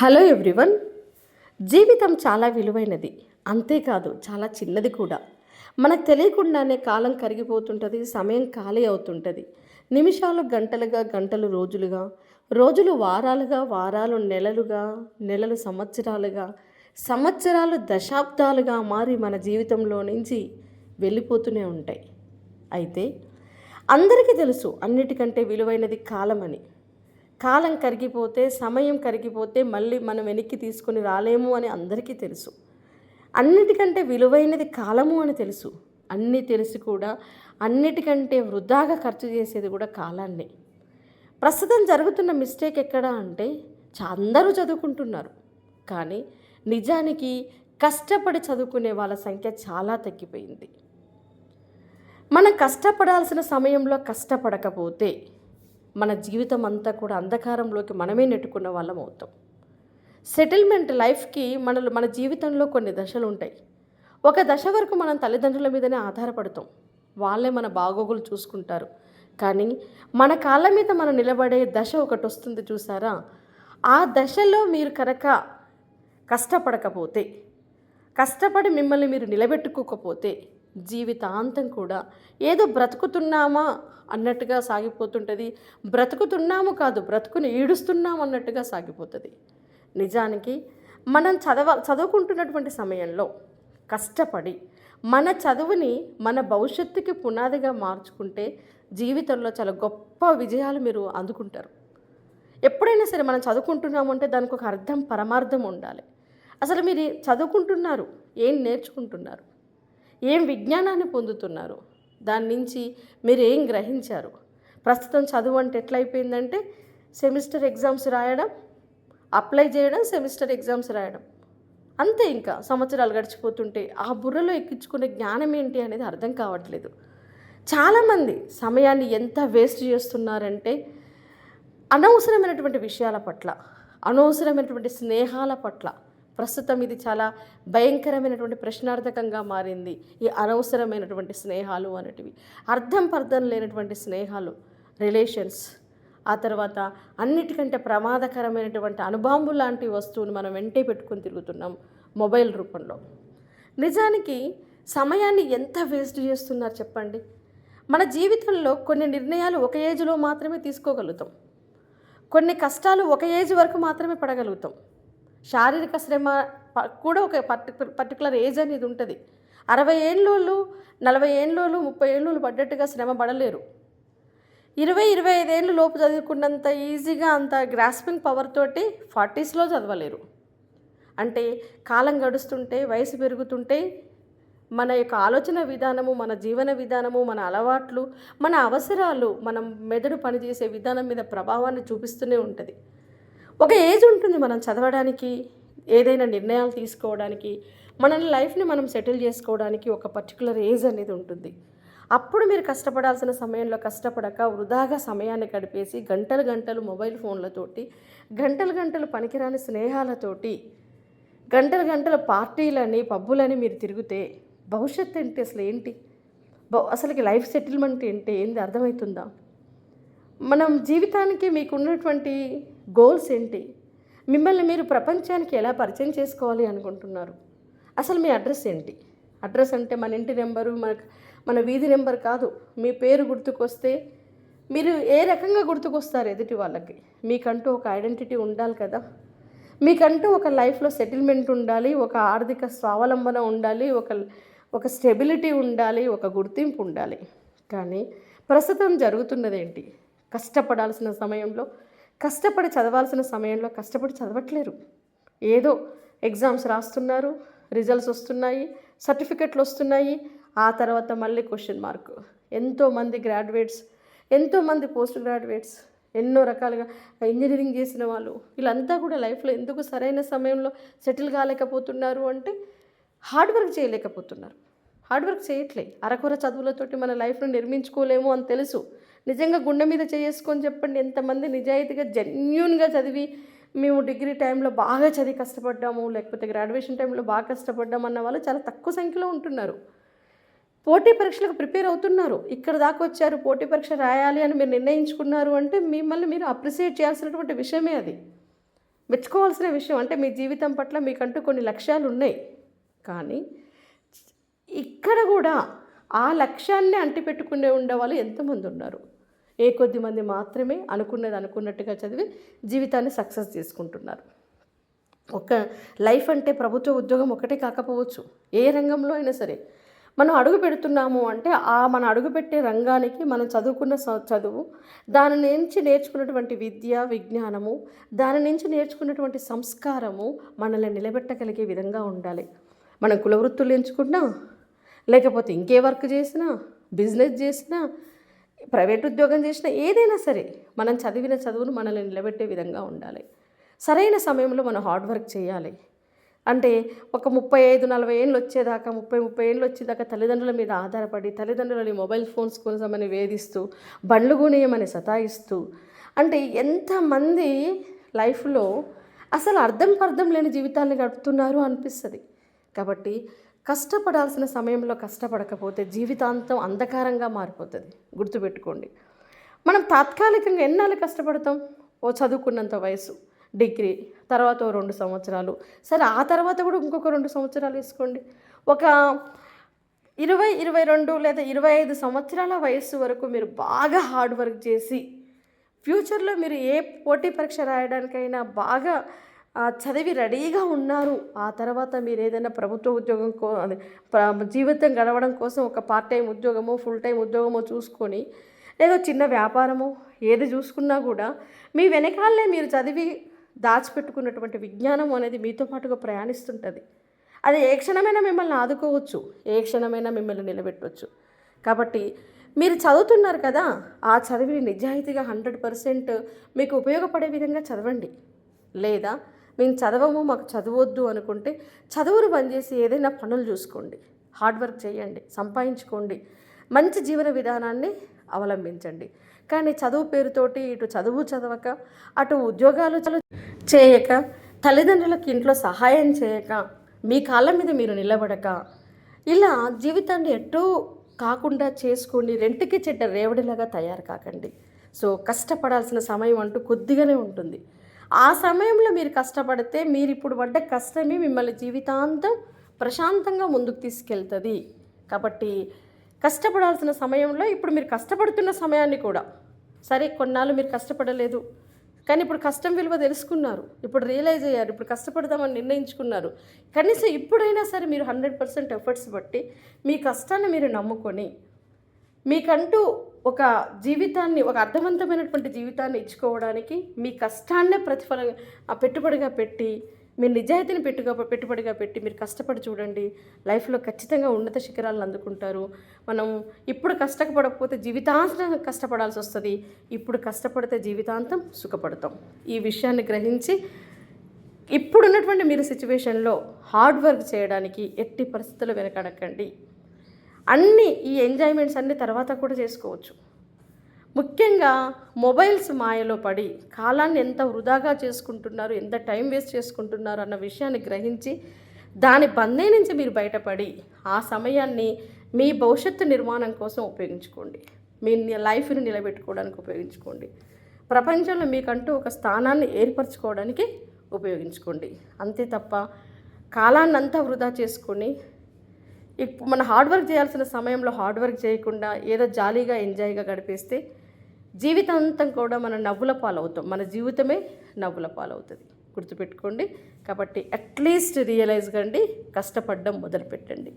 Hello everyone. జీవితం చాలా విలువైనది, అంతేకాదు చాలా చిన్నది కూడా. మనకు తెలియకుండానే కాలం కరిగిపోతుంటుంది, సమయం ఖాళీ అవుతుంటుంది. నిమిషాలు గంటలుగా, గంటలు రోజులుగా, రోజులు వారాలుగా, వారాలు నెలలుగా, నెలలు సంవత్సరాలుగా, సంవత్సరాలు దశాబ్దాలుగా మారి మన జీవితంలో నుంచి వెళ్ళిపోతూనే ఉంటాయి. అయితే అందరికీ తెలుసు అన్నిటికంటే విలువైనది కాలమని. కాలం కరిగిపోతే, సమయం కరిగిపోతే మళ్ళీ మనం వెనక్కి తీసుకొని రాలేము అని అందరికీ తెలుసు. అన్నిటికంటే విలువైనది కాలము అని తెలుసు. అన్నీ తెలిసి కూడా అన్నిటికంటే వృధాగా ఖర్చు చేసేది కూడా కాలాన్నే. ప్రస్తుతం జరుగుతున్న మిస్టేక్ ఎక్కడ అంటే అందరూ చదువుకుంటున్నారు, కానీ నిజానికి కష్టపడి చదువుకునే వాళ్ళ సంఖ్య చాలా తగ్గిపోయింది. మనం కష్టపడాల్సిన సమయంలో కష్టపడకపోతే మన జీవితం అంతా కూడా అంధకారంలోకి మనమే నెట్టుకున్న వాళ్ళం అవుతాం. సెటిల్మెంట్ లైఫ్కి మన జీవితంలో కొన్ని దశలు ఉంటాయి. ఒక దశ వరకు మనం తల్లిదండ్రుల మీదనే ఆధారపడతాం, వాళ్ళే మన బాగోగులు చూసుకుంటారు. కానీ మన కాళ్ళ మీద మనం నిలబడే దశ ఒకటి వస్తుంది చూసారా, ఆ దశలో మీరు కనుక కష్టపడకపోతే, కష్టపడి మిమ్మల్ని మీరు నిలబెట్టుకోకపోతే జీవితాంతం కూడా ఏదో బ్రతుకుతున్నామా అన్నట్టుగా సాగిపోతుంటుంది. బ్రతుకుతున్నాము కాదు, బ్రతుకుని ఈడుస్తున్నాము అన్నట్టుగా సాగిపోతుంది. నిజానికి మనం చదువుకుంటున్నటువంటి సమయంలో కష్టపడి మన చదువుని మన భవిష్యత్తుకి పునాదిగా మార్చుకుంటే జీవితంలో చాలా గొప్ప విజయాలు మీరు అందుకుంటారు. ఎప్పుడైనా సరే మనం చదువుకుంటున్నాము అంటే దానికి ఒక అర్థం, పరమార్థం ఉండాలి. అసలు మీరు చదువుకుంటున్నారు, ఏం నేర్చుకుంటున్నారు, ఏం విజ్ఞానాన్ని పొందుతున్నారు, దాని నుంచి మీరు ఏం గ్రహించారు. ప్రస్తుతం చదువు అంటే ఎట్లయిపోయిందంటే సెమిస్టర్ ఎగ్జామ్స్ రాయడం, అప్లై చేయడం, సెమిస్టర్ ఎగ్జామ్స్ రాయడం, అంతే. ఇంకా సంవత్సరాలు గడిచిపోతుంటే ఆ బుర్రలో ఎక్కించుకునే జ్ఞానం ఏంటి అనేది అర్థం కావట్లేదు. చాలామంది సమయాన్ని ఎంత వేస్ట్ చేస్తున్నారంటే అనవసరమైనటువంటి విషయాల పట్ల, అనవసరమైనటువంటి స్నేహాల పట్ల. ప్రస్తుతం ఇది చాలా భయంకరమైనటువంటి ప్రశ్నార్థకంగా మారింది. ఈ అనవసరమైనటువంటి స్నేహాలు అనేటివి, అర్థం పర్థం లేనటువంటి స్నేహాలు, రిలేషన్స్. ఆ తర్వాత అన్నిటికంటే ప్రమాదకరమైనటువంటి అణుబాంబు లాంటి వస్తువుని మనం వెంటే పెట్టుకొని తిరుగుతున్నాం మొబైల్ రూపంలో. నిజానికి సమయాన్ని ఎంత వేస్ట్ చేస్తున్నారు చెప్పండి. మన జీవితంలో కొన్ని నిర్ణయాలు ఒక ఏజ్లో మాత్రమే తీసుకోగలుగుతాం, కొన్ని కష్టాలు ఒక ఏజ్ వరకు మాత్రమే పడగలుగుతాం. శారీరక శ్రమ కూడా ఒక పర్టికులర్ ఏజ్ అనేది ఉంటుంది. 60 ఏళ్ళోళ్ళు, 40 ఏళ్ళోళ్ళు, 30 ఏళ్ళోళ్ళు పడ్డట్టుగా శ్రమ పడలేరు. 20-25 ఏళ్ళు లోపు చదువుకున్నంత ఈజీగా, అంత గ్రాస్పింగ్ పవర్ తోటి 40స్లో చదవలేరు. అంటే కాలం గడుస్తుంటే, వయసు పెరుగుతుంటే మన యొక్క ఆలోచన విధానము, మన జీవన విధానము, మన అలవాట్లు, మన అవసరాలు, మనం మెదడు పనిచేసే విధానం మీద ప్రభావాన్ని చూపిస్తూనే ఉంటుంది. ఒక ఏజ్ ఉంటుంది మనం చదవడానికి, ఏదైనా నిర్ణయాలు తీసుకోవడానికి, మన లైఫ్ని మనం సెటిల్ చేసుకోవడానికి ఒక పర్టికులర్ ఏజ్ అనేది ఉంటుంది. అప్పుడు మీరు కష్టపడాల్సిన సమయంలో కష్టపడక వృధాగా సమయాన్ని గడిపేసి గంటలు గంటలు మొబైల్ ఫోన్లతోటి, గంటలు గంటలు పనికిరాని స్నేహాలతోటి, గంటలు గంటలు పార్టీలని, పబ్బులని మీరు తిరిగితే భవిష్యత్తు ఏంటి, అసలు ఏంటి, అసలుకి లైఫ్ సెటిల్మెంట్ ఏంటి, ఏంది అర్థమవుతుందా? మనం జీవితానికి మీకున్నటువంటి గోల్స్ ఏంటి? మిమ్మల్ని మీరు ప్రపంచానికి ఎలా పరిచయం చేసుకోవాలి అనుకుంటున్నారు? అసలు మీ అడ్రస్ ఏంటి? అడ్రస్ అంటే మన ఇంటి నెంబరు, మన వీధి నెంబర్ కాదు. మీ పేరు గుర్తుకొస్తే మీరు ఏ రకంగా గుర్తుకొస్తారు ఎదుటి వాళ్ళకి? మీకంటూ ఒక ఐడెంటిటీ ఉండాలి కదా. మీకంటూ ఒక లైఫ్లో సెటిల్మెంట్ ఉండాలి, ఒక ఆర్థిక స్వావలంబన ఉండాలి, ఒక స్టెబిలిటీ ఉండాలి, ఒక గుర్తింపు ఉండాలి. కానీ ప్రస్తుతం జరుగుతున్నది ఏంటి? కష్టపడాల్సిన సమయంలో, కష్టపడి చదవాల్సిన సమయంలో కష్టపడి చదవట్లేరు. ఏదో ఎగ్జామ్స్ రాస్తున్నారు, రిజల్ట్స్ వస్తున్నాయి, సర్టిఫికెట్లు వస్తున్నాయి, ఆ తర్వాత మళ్ళీ క్వశ్చన్ మార్క్. ఎంతోమంది గ్రాడ్యుయేట్స్, ఎంతోమంది పోస్ట్ గ్రాడ్యుయేట్స్, ఎన్నో రకాలుగా ఇంజనీరింగ్ చేసిన వాళ్ళు, వీళ్ళంతా కూడా లైఫ్లో ఎందుకు సరైన సమయంలో సెటిల్ కాలేకపోతున్నారు అంటే హార్డ్ వర్క్ చేయలేకపోతున్నారు. హార్డ్ వర్క్ చేయట్లే. అరకొర చదువులతోటి మన లైఫ్ను నిర్మించుకోలేము అని తెలుసు. నిజంగా గుండె మీద చేసుకొని చెప్పండి, ఎంతమంది నిజాయితీగా జెన్యూన్గా చదివి మేము డిగ్రీ టైంలో బాగా చదివి కష్టపడ్డాము, లేకపోతే గ్రాడ్యుయేషన్ టైంలో బాగా కష్టపడ్డాము అన్న వాళ్ళు చాలా తక్కువ సంఖ్యలో ఉంటున్నారు. పోటీ పరీక్షలకు ప్రిపేర్ అవుతున్నారు, ఇక్కడ దాకా వచ్చారు, పోటీ పరీక్ష రాయాలి అని మీరు నిర్ణయించుకున్నారు అంటే మిమ్మల్ని మీరు అప్రిషియేట్ చేయాల్సినటువంటి విషయమే అది. మెచ్చుకోవాల్సిన విషయం. అంటే మీ జీవితం పట్ల మీకంటూ కొన్ని లక్ష్యాలు ఉన్నాయి. కానీ ఇక్కడ కూడా ఆ లక్ష్యాన్ని అంటిపెట్టుకునే ఉండేవాళ్ళు ఎంతమంది ఉన్నారు? కొద్ది మంది మాత్రమే అనుకున్నది అనుకున్నట్టుగా చదివి జీవితాన్ని సక్సెస్ చేసుకుంటున్నారు. ఒక లైఫ్ అంటే ప్రభుత్వ ఉద్యోగం ఒకటే కాకపోవచ్చు. ఏ రంగంలో అయినా సరే మనం అడుగు పెడుతున్నాము అంటే మనం అడుగుపెట్టే రంగానికి మనం చదువుకున్న చదువు, దాని నుంచి నేర్చుకున్నటువంటి విద్య విజ్ఞానము, దాని నుంచి నేర్చుకున్నటువంటి సంస్కారము మనల్ని నిలబెట్టగలిగే విధంగా ఉండాలి. మనం కులవృత్తులు ఎంచుకున్నా, లేకపోతే ఇంకే వర్క్ చేసినా, బిజినెస్ చేసినా, ప్రైవేట్ ఉద్యోగం చేసినా, ఏదైనా సరే మనం చదివిన చదువును మనల్ని నిలబెట్టే విధంగా ఉండాలి. సరైన సమయంలో మనం హార్డ్ వర్క్ చేయాలి. అంటే ఒక 35-40 ఏళ్ళు వచ్చేదాకా, 30 ఏళ్ళు వచ్చేదాకా తల్లిదండ్రుల మీద ఆధారపడి, తల్లిదండ్రులని మొబైల్ ఫోన్స్ కోసమని వేధిస్తూ, బండ్లు కొనియమని సతాయిస్తూ, అంటే ఎంతమంది లైఫ్లో అసలు అర్థం లేని జీవితాన్ని గడుపుతున్నారు అనిపిస్తుంది. కాబట్టి కష్టపడాల్సిన సమయంలో కష్టపడకపోతే జీవితాంతం అంధకారంగా మారిపోతుంది. గుర్తుపెట్టుకోండి. మనం తాత్కాలికంగా ఎన్నాళ్ళు కష్టపడతాం? చదువుకున్నంత వయసు, డిగ్రీ, తర్వాత 2 సంవత్సరాలు, సరే ఆ తర్వాత కూడా ఇంకొక 2 సంవత్సరాలు వేసుకోండి. ఒక 22 లేదా 25 సంవత్సరాల వయస్సు వరకు మీరు బాగా హార్డ్ వర్క్ చేసి, ఫ్యూచర్లో మీరు ఏ పోటీ పరీక్ష రాయడానికైనా బాగా చదివి రెడీగా ఉన్నారు. ఆ తర్వాత మీరు ఏదైనా ప్రభుత్వ ఉద్యోగం జీవితం గడవడం కోసం ఒక పార్ట్ టైం ఉద్యోగమో ఫుల్ టైం ఉద్యోగమో చూసుకొని, ఏదో చిన్న వ్యాపారమో ఏది చూసుకున్నా కూడా మీ వెనకాలనే మీరు చదివి దాచిపెట్టుకున్నటువంటి విజ్ఞానం అనేది మీతో పాటుగా ప్రయాణిస్తుంటుంది. అది ఏ క్షణమైనా మిమ్మల్ని ఆదుకోవచ్చు, ఏ క్షణమైనా మిమ్మల్ని నిలబెట్టవచ్చు. కాబట్టి మీరు చదువుతున్నారు కదా, ఆ చదివిని నిజాయితీగా 100% మీకు ఉపయోగపడే విధంగా చదవండి. లేదా మేము చదవము, మాకు చదవద్దు అనుకుంటే చదువును బంద్ చేసి ఏదైనా పనులు చూసుకోండి, హార్డ్ వర్క్ చేయండి, సంపాదించుకోండి, మంచి జీవన విధానాన్ని అవలంబించండి. కానీ చదువు పేరుతోటి ఇటు చదువు చదవక, అటు ఉద్యోగాలు చేయక, తల్లిదండ్రులకు ఇంట్లో సహాయం చేయక, మీ కాళ్ళ మీద మీరు నిలబడక, ఇలా జీవితాన్ని ఎటూ కాకుండా చేసుకోండి. రెంటికి చెడ్డ రేవడిలాగా తయారు కాకండి. సో కష్టపడాల్సిన సమయం అంటూ కొద్దిగానే ఉంటుంది. ఆ సమయంలో మీరు కష్టపడితే మీరు ఇప్పుడు పడ్డ కష్టమే మిమ్మల్ని జీవితాంతం ప్రశాంతంగా ముందుకు తీసుకెళ్తుంది. కాబట్టి కష్టపడాల్సిన సమయంలో ఇప్పుడు మీరు కష్టపడుతున్న సమయాన్ని కూడా, సరే కొన్నాళ్ళు మీరు కష్టపడలేదు కానీ ఇప్పుడు కష్టం విలువ తెలుసుకున్నారు, ఇప్పుడు రియలైజ్ అయ్యారు, ఇప్పుడు కష్టపడదామని నిర్ణయించుకున్నారు. కనీసం ఇప్పుడైనా సరే మీరు 100% ఎఫర్ట్స్ బట్టి మీ కష్టాన్ని మీరు నమ్ముకొని మీకంటూ ఒక జీవితాన్ని, ఒక అర్థవంతమైనటువంటి జీవితాన్ని ఇచ్చుకోవడానికి మీ కష్టాన్నే పెట్టుబడిగా పెట్టి, మీ నిజాయితీని పెట్టుబడిగా పెట్టి మీరు కష్టపడి చూడండి. లైఫ్లో ఖచ్చితంగా ఉన్నత శిఖరాలను అందుకుంటారు. మనం ఇప్పుడు కష్టపడకపోతే జీవితాంతం కష్టపడాల్సి వస్తుంది, ఇప్పుడు కష్టపడితే జీవితాంతం సుఖపడతాం. ఈ విషయాన్ని గ్రహించి ఇప్పుడున్నటువంటి మీరు సిచ్యువేషన్లో హార్డ్ వర్క్ చేయడానికి ఎట్టి పరిస్థితుల్లో వెనకడకండి. అన్నీ ఈ ఎంజాయ్మెంట్స్ అన్నీ తర్వాత కూడా చేసుకోవచ్చు. ముఖ్యంగా మొబైల్స్ మాయలో పడి కాలాన్ని ఎంత వృధాగా చేసుకుంటున్నారు, ఎంత టైం వేస్ట్ చేసుకుంటున్నారు అన్న విషయాన్ని గ్రహించి దాని బంధే నుంచి మీరు బయటపడి ఆ సమయాన్ని మీ భవిష్యత్తు నిర్మాణం కోసం ఉపయోగించుకోండి. మీ లైఫ్ని నిలబెట్టుకోవడానికి ఉపయోగించుకోండి. ప్రపంచంలో మీకంటూ ఒక స్థానాన్ని ఏర్పరచుకోవడానికి ఉపయోగించుకోండి. అంతే తప్ప కాలాన్ని అంతా వృధా చేసుకొని మన హార్డ్ వర్క్ చేయాల్సిన సమయంలో హార్డ్ వర్క్ చేయకుండా ఏదో జాలీగా ఎంజాయ్గా గడిపేస్తే జీవితాంతం కూడా మనం నవ్వుల పాలవుతాం. మన జీవితమే నవ్వుల పాలవుతుంది. గుర్తుపెట్టుకోండి. కాబట్టి అట్లీస్ట్ రియలైజ్ కండి, కష్టపడడం మొదలుపెట్టండి.